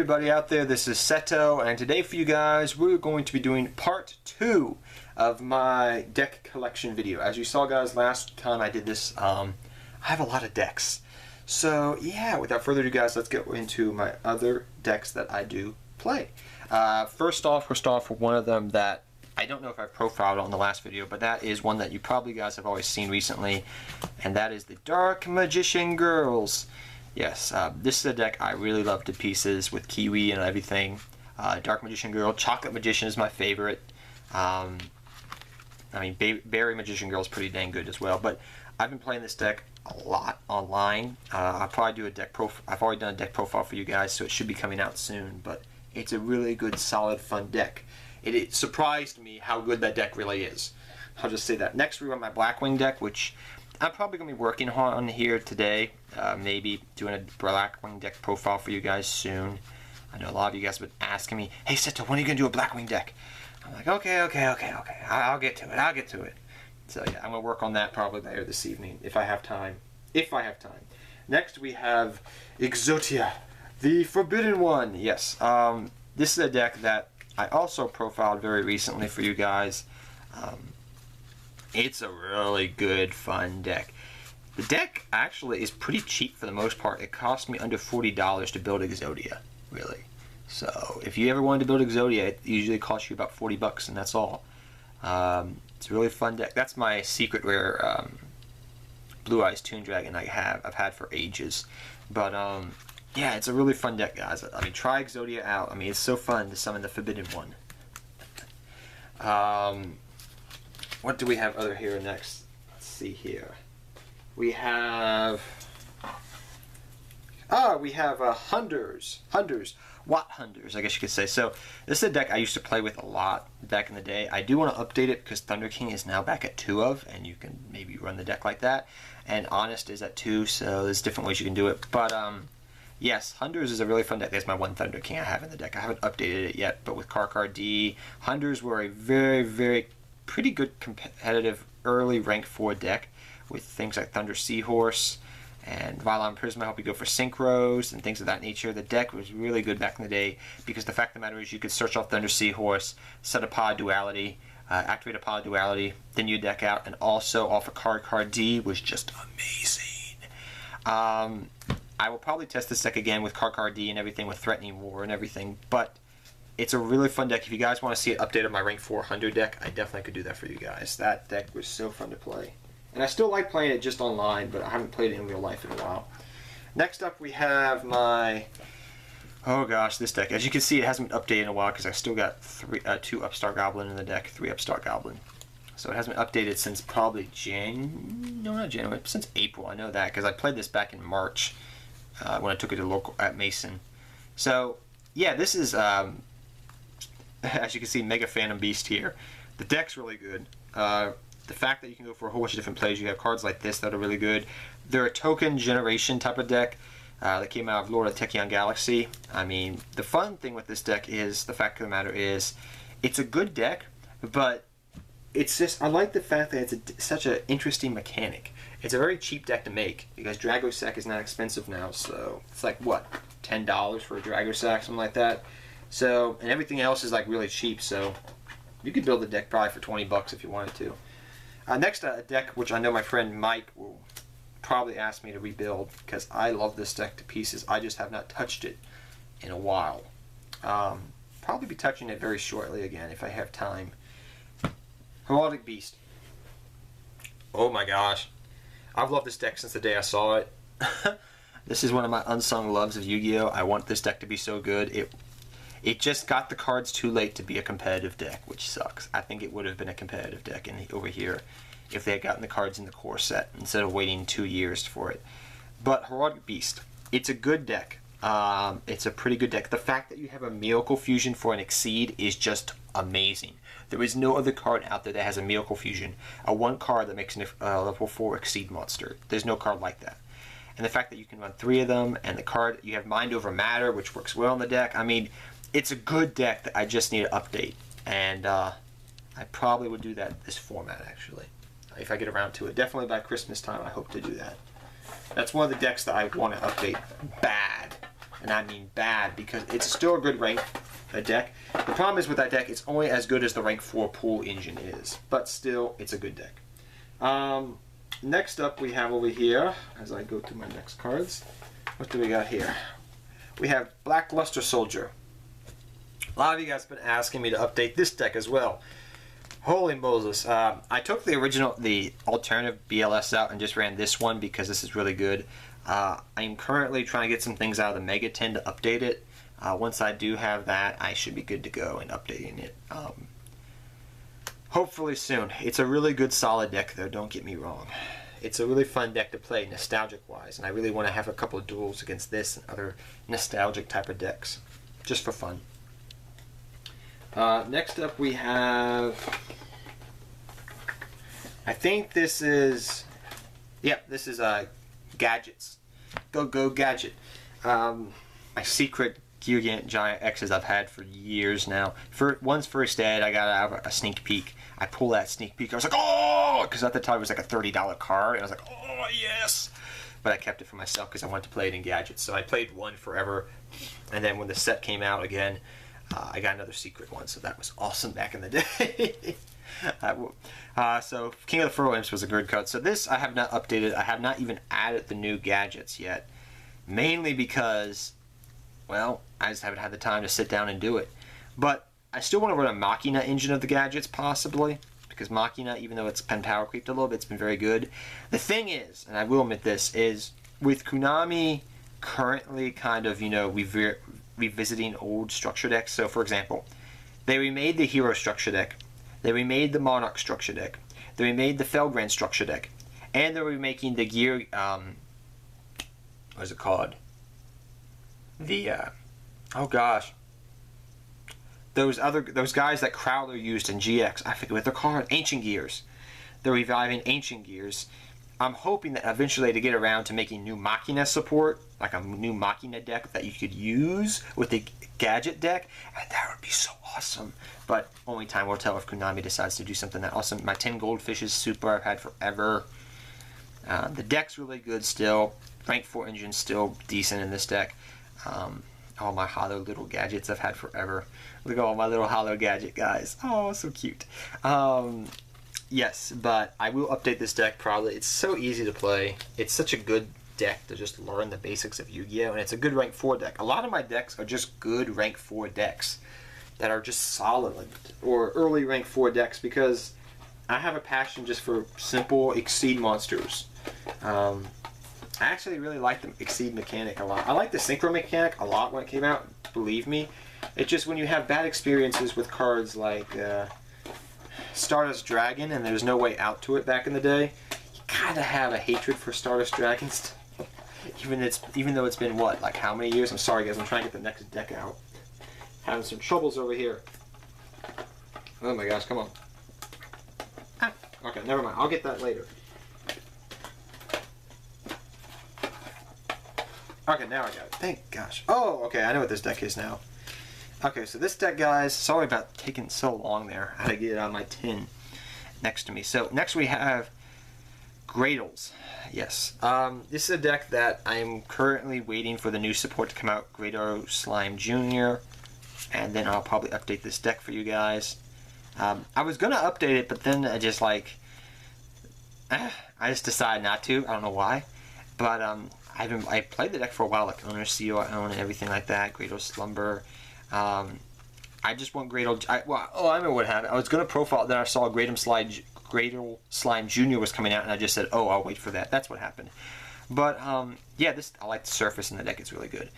everybody out there, this is Seto, and today for you guys we're going to be doing part 2 of my deck collection video. As you saw guys, last time I did this, I have a lot of decks. So yeah, without further ado guys, let's get into my other decks that I do play. First off, we'll start with one of them that I don't know if I've profiled on the last video, but that is one that you probably guys have always seen recently, and that is the Dark Magician Girls. Yes, this is a deck I really love to pieces with Kiwi and everything. Dark Magician Girl, Chocolate Magician is my favorite. I mean, Berry Magician Girl is pretty dang good as well. But I've been playing this deck a lot online. I'll probably do a deck profile. I've already done a deck profile for you guys, so it should be coming out soon. But it's a really good, solid, fun deck. It surprised me how good that deck really is. I'll just say that. Next, we run my Blackwing deck, which I'm probably going to be working on here today. Maybe doing a Blackwing deck profile for you guys soon. I know a lot of you guys have been asking me, hey Seto, when are you going to do a Blackwing deck? I'm like, okay. I'll get to it. So yeah, I'm going to work on that probably later this evening if I have time. Next we have Exodia, the Forbidden One. Yes, this is a deck that I also profiled very recently for you guys. It's a really good, fun deck. The deck actually is pretty cheap for the most part. It cost me under $40 to build Exodia, really. So if you ever wanted to build Exodia, it usually costs you about 40 bucks, and that's all. It's a really fun deck. That's my secret rare Blue Eyes Toon Dragon I've had for ages. But yeah, it's a really fun deck, guys. I mean, try Exodia out. I mean, it's so fun to summon the Forbidden One. What do we have other here next? Let's see here. We have Hunders, Watt Hunders, I guess you could say. So this is a deck I used to play with a lot back in the day. I do want to update it because Thunder King is now back at 2 of, and you can maybe run the deck like that. And Honest is at 2, so there's different ways you can do it. But yes, Hunders is a really fun deck. There's my one Thunder King I have in the deck. I haven't updated it yet, but with Karkar D, Hunders were a very pretty good competitive early rank 4 deck with things like Thunder Seahorse and Vylon Prisma help you go for synchros and things of that nature. The deck was really good back in the day because the fact of the matter is you could search off Thunder Seahorse, set a Pod Duality, activate a Pod Duality, then you deck out, and also off a Karkar D was just amazing. I will probably test this deck again with Karkar D and everything, with Threatening War and everything, but it's a really fun deck. If you guys want to see it updated on my rank 400 deck, I definitely could do that for you guys. That deck was so fun to play. And I still like playing it just online, but I haven't played it in real life in a while. Next up we have my, oh gosh, this deck. As you can see, it hasn't been updated in a while because I still got 2 Upstart Goblin in the deck, 3 Upstart Goblin. So it hasn't been updated since probably since April. I know that because I played this back in March when I took it to local at Mason. So yeah, this is as you can see, Mega Phantom Beast here. The deck's really good. The fact that you can go for a whole bunch of different plays, you have cards like this that are really good. They're a token generation type of deck that came out of Lord of Tachyon Galaxy. I mean, the fun thing with this deck is, the fact of the matter is, it's a good deck, but it's just, I like the fact that it's such an interesting mechanic. It's a very cheap deck to make because Dragossack is not expensive now, so it's like, what, $10 for a Dragossack, something like that. So, and everything else is like really cheap, so you could build the deck probably for 20 bucks if you wanted to. Next, a deck which I know my friend Mike will probably ask me to rebuild because I love this deck to pieces. I just have not touched it in a while. Probably be touching it very shortly again if I have time. Homolytic Beast. Oh my gosh. I've loved this deck since the day I saw it. This is one of my unsung loves of Yu-Gi-Oh! I want this deck to be so good. It just got the cards too late to be a competitive deck, which sucks. I think it would have been a competitive deck over here if they had gotten the cards in the core set instead of waiting 2 years for it. But Homolytic Beast, it's a good deck. It's a pretty good deck. The fact that you have a Miracle Fusion for an Exceed is just amazing. There is no other card out there that has a Miracle Fusion, a 1 card that makes a level 4 Exceed monster. There's no card like that. And the fact that you can run 3 of them, and the card, you have Mind Over Matter, which works well in the deck. I mean, it's a good deck that I just need to update, and I probably would do that this format actually, if I get around to it. Definitely by Christmas time I hope to do that. That's one of the decks that I want to update bad. and I mean bad, because it's still a good rank deck. The problem is with that deck, it's only as good as the rank 4 pool engine is, but still, it's a good deck. Next up we have over here, as I go through my next cards, what do we got here? We have Black Luster Soldier. A lot of you guys have been asking me to update this deck as well. Holy Moses. I took the alternative BLS out and just ran this one because this is really good. I'm currently trying to get some things out of the Mega 10 to update it. Once I do have that, I should be good to go in updating it. Hopefully soon. It's a really good solid deck though, don't get me wrong. It's a really fun deck to play nostalgic wise, and I really want to have a couple of duels against this and other nostalgic type of decks, just for fun. Next up we have, I think this is, yep, this is Gadgets. Go Gadget. My secret Gigant Giant X's I've had for years now. One's first ed, I got out a sneak peek. I pulled that sneak peek, I was like, oh! Because at the time it was like a $30 card, and I was like, oh, yes! But I kept it for myself because I wanted to play it in Gadgets. So I played one forever, and then when the set came out again, I got another secret one, so that was awesome back in the day. So King of the Furrow Imps was a good card. So this I have not updated. I have not even added the new gadgets yet, mainly because, well, I just haven't had the time to sit down and do it. But I still want to run a Machina engine of the gadgets, possibly, because Machina, even though it's been power creeped a little bit, it's been very good. The thing is, and I will admit this, is with Konami currently kind of, you know, revisiting old structure decks. So, for example, they remade the Hero structure deck, they remade the Monarch structure deck, they remade the Felgrand structure deck, and they're remaking the Gear, what is it called? The, oh gosh, those guys that Crowler used in GX, I forget what they're called, Ancient Gears. They're reviving Ancient Gears. I'm hoping that eventually they get around to making new Machina support, like a new Machina deck that you could use with the Gadget deck, and that would be so awesome. But only time will tell if Konami decides to do something that awesome. My 10 Goldfish is super, I've had forever. The deck's really good still. Rank 4 engine's still decent in this deck. All my hollow little gadgets I've had forever. Look at all my little hollow gadget guys. Oh, so cute. Yes, but I will update this deck probably. It's so easy to play. It's such a good deck to just learn the basics of Yu-Gi-Oh! And it's a good rank 4 deck. A lot of my decks are just good rank 4 decks that are just solid, or early rank 4 decks, because I have a passion just for simple Exceed monsters. I actually really like the Exceed mechanic a lot. I like the Synchro mechanic a lot when it came out, believe me. It's just when you have bad experiences with cards like Stardust Dragon, and there's no way out to it back in the day, you kind of have a hatred for Stardust Dragons. Even though it's been, what, like how many years? I'm sorry guys, I'm trying to get the next deck out. Having some troubles over here. Oh my gosh, come on. Ah, okay, never mind. I'll get that later. Okay, now I got it. Thank gosh. Oh, okay, I know what this deck is now. Okay, so this deck, guys, sorry about taking so long there. I had to get it on my tin next to me. So, next we have Gradles. Yes. This is a deck that I'm currently waiting for the new support to come out, Grado Slime Jr., and then I'll probably update this deck for you guys. I was going to update it, but then I just, like, I just decided not to. I don't know why. But, I played the deck for a while, like Owner Seal I own and everything like that, Grado Slumber. I just want Grado. I remember what happened. I was going to profile it, then I saw Grado Slime Jr. was coming out, and I just said, oh, I'll wait for that. That's what happened. But, yeah, I like the surface in the deck. It's really good.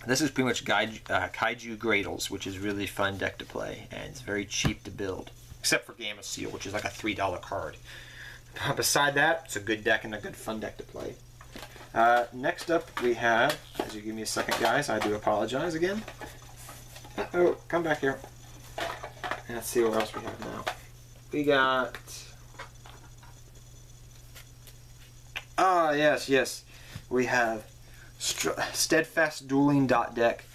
This is pretty much Kaiju Gradles, which is really fun deck to play, and it's very cheap to build. Except for Gamma Seal, which is like a $3 card. Beside that, it's a good deck and a good fun deck to play. Next up, we have, as you give me a second, guys, I do apologize again. Oh, come back here. Let's see what else we have now. We got... Ah, yes. We have Steadfast Dueling Deck.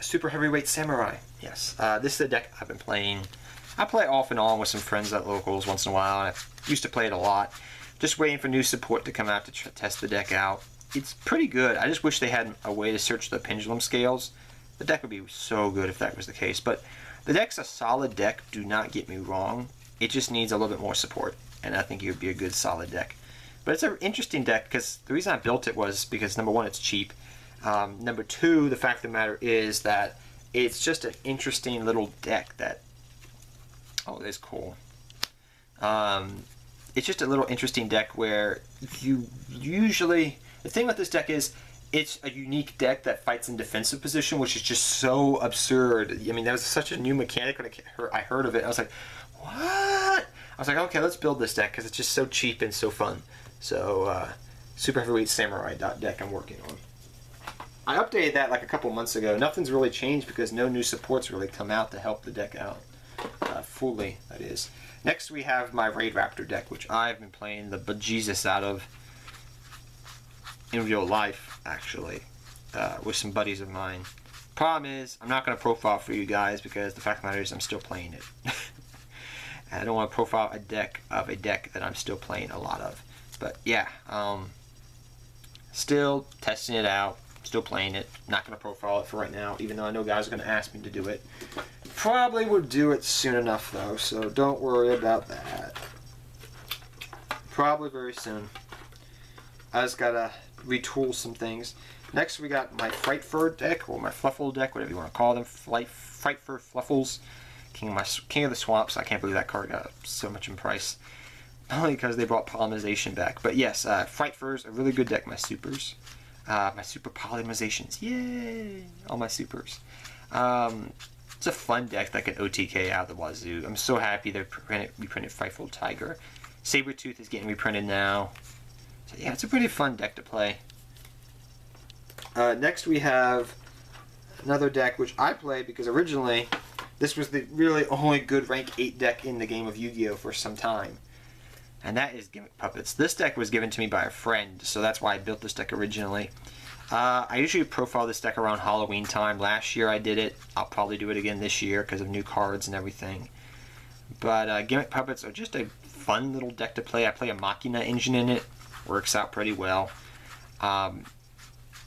Super Heavyweight Samurai. Yes. This is a deck I've been playing. I play off and on with some friends at locals once in a while, and I used to play it a lot. Just waiting for new support to come out to test the deck out. it's pretty good. I just wish they had a way to search the pendulum scales. The deck would be so good if that was the case. But the deck's a solid deck, do not get me wrong. It just needs a little bit more support, and I think it would be a good solid deck. But it's an interesting deck because the reason I built it was because, number one, it's cheap. Number two, the fact of the matter is that it's just an interesting little deck that, oh, it is cool. It's just a little interesting deck where you usually, the thing with this deck is it's a unique deck that fights in defensive position, which is just so absurd. I mean, that was such a new mechanic when I heard of it. I was like, what? I was like, okay, let's build this deck because it's just so cheap and so fun. So, Super Heavyweight Samurai deck I'm working on. I updated that like a couple months ago. Nothing's really changed because no new supports really come out to help the deck out. Fully, that is. Next we have my Raid Raptor deck, which I've been playing the bejesus out of in real life, actually, with some buddies of mine. Problem is, I'm not going to profile for you guys because the fact of the matter is I'm still playing it. And I don't want to profile a deck that I'm still playing a lot of. But yeah, still testing it out, still playing it. Not going to profile it for right now, even though I know guys are going to ask me to do it. Probably will do it soon enough though, so don't worry about that. Probably very soon. I just gotta retool some things. Next we got my Frightfur deck, or my Fluffle deck, whatever you want to call them. Frightfur Fluffles. King of the Swamps. I can't believe that card got so much in price. Only because they brought Polymerization back. But yes, Frightfur's a really good deck, my supers. My super polymerizations. Yay! All my supers. It's a fun deck that can OTK out of the wazoo. I'm so happy they reprinted Frightful Tiger. Sabretooth is getting reprinted now. So yeah, it's a pretty fun deck to play. Next we have another deck which I play because originally this was the really only good rank 8 deck in the game of Yu-Gi-Oh! For some time. And that is Gimmick Puppets. This deck was given to me by a friend, so that's why I built this deck originally. I usually profile this deck around Halloween time. Last year I did it. I'll probably do it again this year because of new cards and everything. But Gimmick Puppets are just a fun little deck to play. I play a Machina engine in it. Works out pretty well. I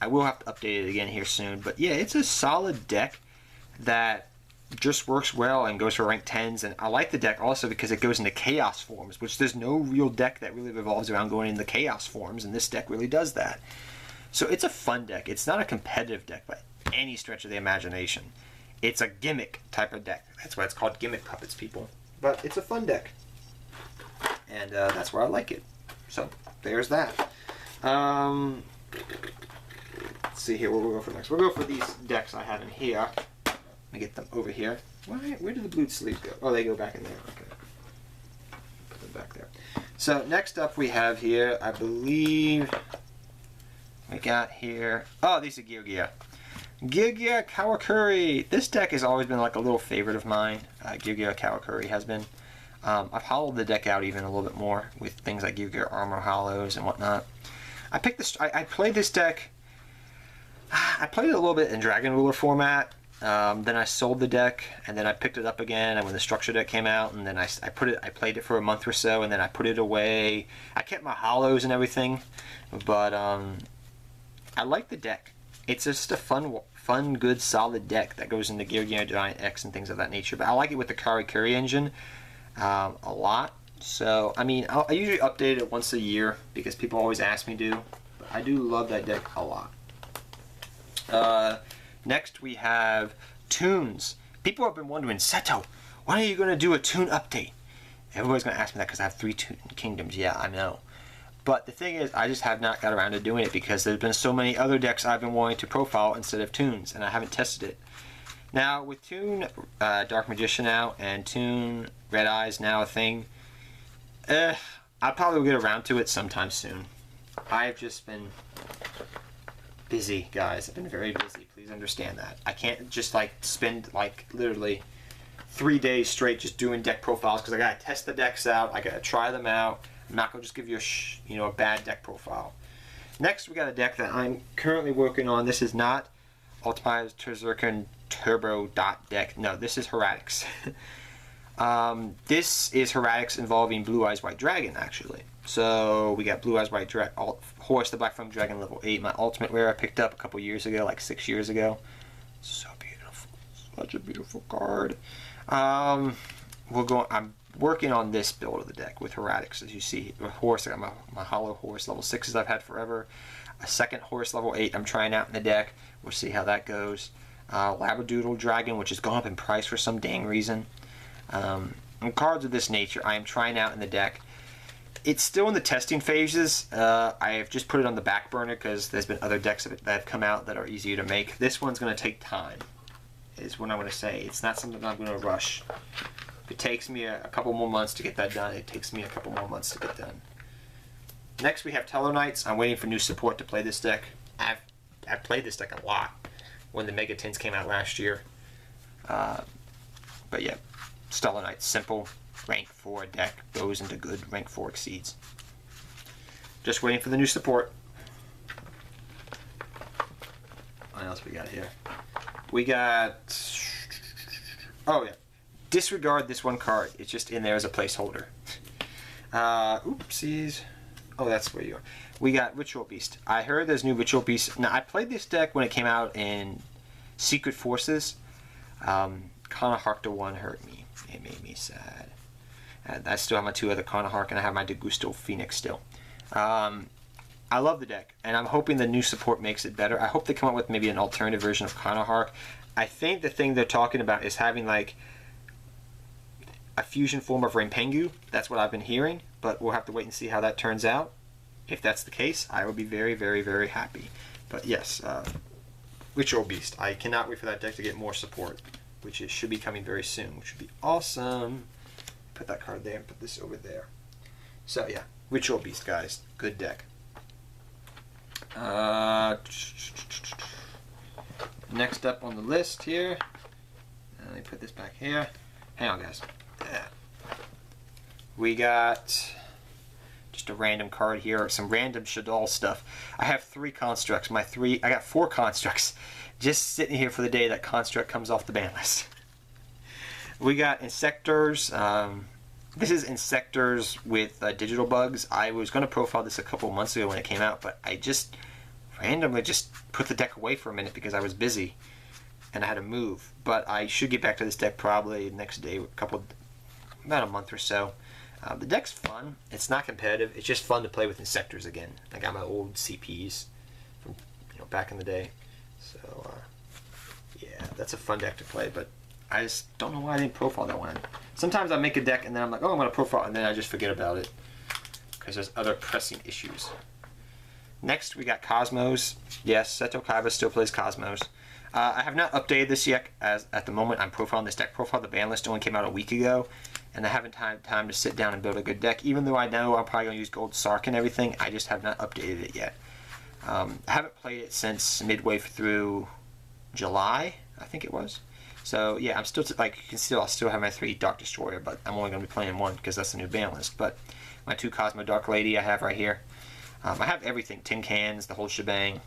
will have to update it again here soon. But yeah, it's a solid deck that just works well and goes for rank 10s. And I like the deck also because it goes into Chaos forms, which there's no real deck that really revolves around going into Chaos forms. And this deck really does that. So it's a fun deck. It's not a competitive deck by any stretch of the imagination. It's a gimmick type of deck. That's why it's called Gimmick Puppets, people. But it's a fun deck. And that's why I like it. So there's that. Let's see here what we'll go for next. We'll go for these decks I have in here. Let me get them over here. Where did the blue sleeves go? Oh, they go back in there. Okay. Put them back there. So next up we have here, I believe... we got here, oh, these are Yogya. Yogya Kawakuri. This deck has always been like a little favorite of mine. Yogya Kawakuri has been. I've hollowed the deck out even a little bit more with things like Yogya Armor Hollows and whatnot. I picked this. I played this deck. I played it a little bit in Dragon Ruler format. Then I sold the deck, and then I picked it up again. And when the structure deck came out, and then I played it for a month or so, and then I put it away. I kept my hollows and everything, but I like the deck. It's just a fun, good, solid deck that goes into Yogya Giant X and things of that nature. But I like it with the Karikuri engine a lot. So, I mean, I usually update it once a year because people always ask me to. But I do love that deck a lot. Next we have Tunes. People have been wondering, Seto, when are you going to do a Tune update? Everybody's going to ask me that because I have 3 Tune Kingdoms. Yeah, I know. But the thing is, I just have not got around to doing it because there's been so many other decks I've been wanting to profile instead of Tunes, and I haven't tested it. Now, with Tune Dark Magician out and Tune Red Eyes now a thing, I probably will get around to it sometime soon. I've just been busy, guys. I've been very busy. Please understand that. I can't just like spend like literally 3 days straight just doing deck profiles because I gotta test the decks out. I gotta try them out. I'm not gonna just give you a bad deck profile. Next, we got a deck that I'm currently working on. This is not Ultimate Terzerkin Turbo Dot deck. No, this is Heretics. This is Heretics involving Blue Eyes White Dragon, actually. So we got Blue Eyes White Horse, the Black Flame Dragon, level 8. My ultimate rare I picked up a couple years ago, like 6 years ago. So beautiful. Such a beautiful card. I'm working on this build of the deck with Heretics, as you see. With Horse, I got my Hollow Horse, level 6s I've had forever. A second Horse, level 8, I'm trying out in the deck. We'll see how that goes. Labradoodle Dragon, which has gone up in price for some dang reason. And cards of this nature, I am trying out in the deck. It's still in the testing phases. I have just put it on the back burner because there's been other decks that have come out that are easier to make. This one's going to take time, is what I'm going to say. It's not something I'm going to rush. If it takes me a couple more months to get that done, it takes me a couple more months to get done. Next we have Tellarknights. I'm waiting for new support to play this deck. I've played this deck a lot when the Mega Tins came out last year. But yeah, Stellar Knights, simple, rank 4 deck, goes into good, rank 4 exceeds. Just waiting for the new support. What else we got here? We got, oh yeah, disregard this one card. It's just in there as a placeholder. Oopsies. Oh, that's where you are. We got Ritual Beast. I heard there's new Ritual Beast. Now, I played this deck when it came out in Secret Forces. Kanahark 1 hurt me. It made me sad. And I still have my 2 other Kanahark, and I have my Degusto Phoenix still. I love the deck, and I'm hoping the new support makes it better. I hope they come up with maybe an alternative version of Kanahark. I think the thing they're talking about is having like a fusion form of Rampengu. That's what I've been hearing, but we'll have to wait and see how that turns out. If that's the case, I will be very, very, very happy. But yes, Ritual Beast. I cannot wait for that deck to get more support, which should be coming very soon, which would be awesome. Put that card there and put this over there. So yeah, Ritual Beast, guys. Good deck. Next up on the list here, let me put this back here. Hang on, guys. Yeah. We got just a random card here, some random Shadal stuff. I have 3 constructs. I got 4 constructs just sitting here for the day that construct comes off the ban list. We got Insectors. This is Insectors with digital bugs. I was going to profile this a couple months ago when it came out, but I just randomly just put the deck away for a minute because I was busy and I had to move. But I should get back to this deck probably the next day, about a month or so. The deck's fun. It's not competitive. It's just fun to play with Insectors again. I got my old CPs from back in the day. So yeah, that's a fun deck to play. But I just don't know why I didn't profile that one. Sometimes I make a deck and then I'm like, oh, I'm going to profile, and then I just forget about it because there's other pressing issues. Next, we got Cosmos. Yes, Seto Kaiba still plays Cosmos. I have not updated this yet, as at the moment I'm profiling this deck. Profile the ban list only came out a week ago, and I haven't had time to sit down and build a good deck. Even though I know I'm probably going to use Gold Sark and everything, I just have not updated it yet. I haven't played it since midway through July, I think it was. So yeah, I'm still like you can see, I still have my 3 Dark Destroyer, but I'm only going to be playing 1 because that's the new ban list. But my 2 Cosmo Dark Lady I have right here. I have everything, tin cans, the whole shebang.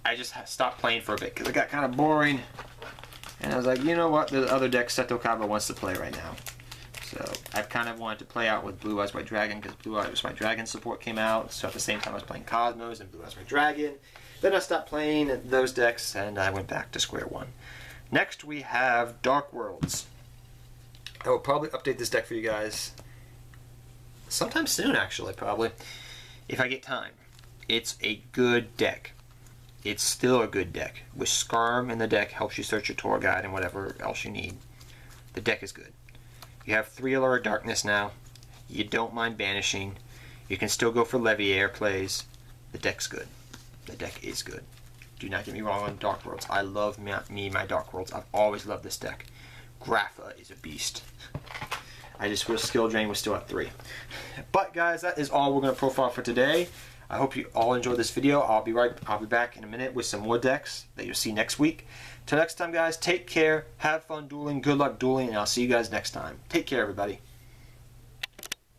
I just stopped playing for a bit because it got kind of boring, and I was like, you know what? There's other decks Seto Kaiba wants to play right now. So I've kind of wanted to play out with Blue Eyes White Dragon because Blue Eyes White Dragon support came out. So at the same time I was playing Cosmos and Blue Eyes White Dragon. Then I stopped playing those decks and I went back to square one. Next we have Dark Worlds. I will probably update this deck for you guys sometime soon, actually, probably, if I get time. It's a good deck. It's still a good deck. With Skarm in the deck, helps you search your tour guide and whatever else you need. The deck is good. You have 3 Allure of Darkness now. You don't mind banishing. You can still go for Leviair plays. The deck's good. The deck is good. Do not get me wrong on Dark Worlds. I love my Dark Worlds. I've always loved this deck. Grapha is a beast. I just wish Skill Drain was still at 3. But guys, that is all we're going to profile for today. I hope you all enjoyed this video. I'll be back in a minute with some more decks that you'll see next week. Till next time, guys, take care, have fun dueling, good luck dueling, and I'll see you guys next time. Take care, everybody.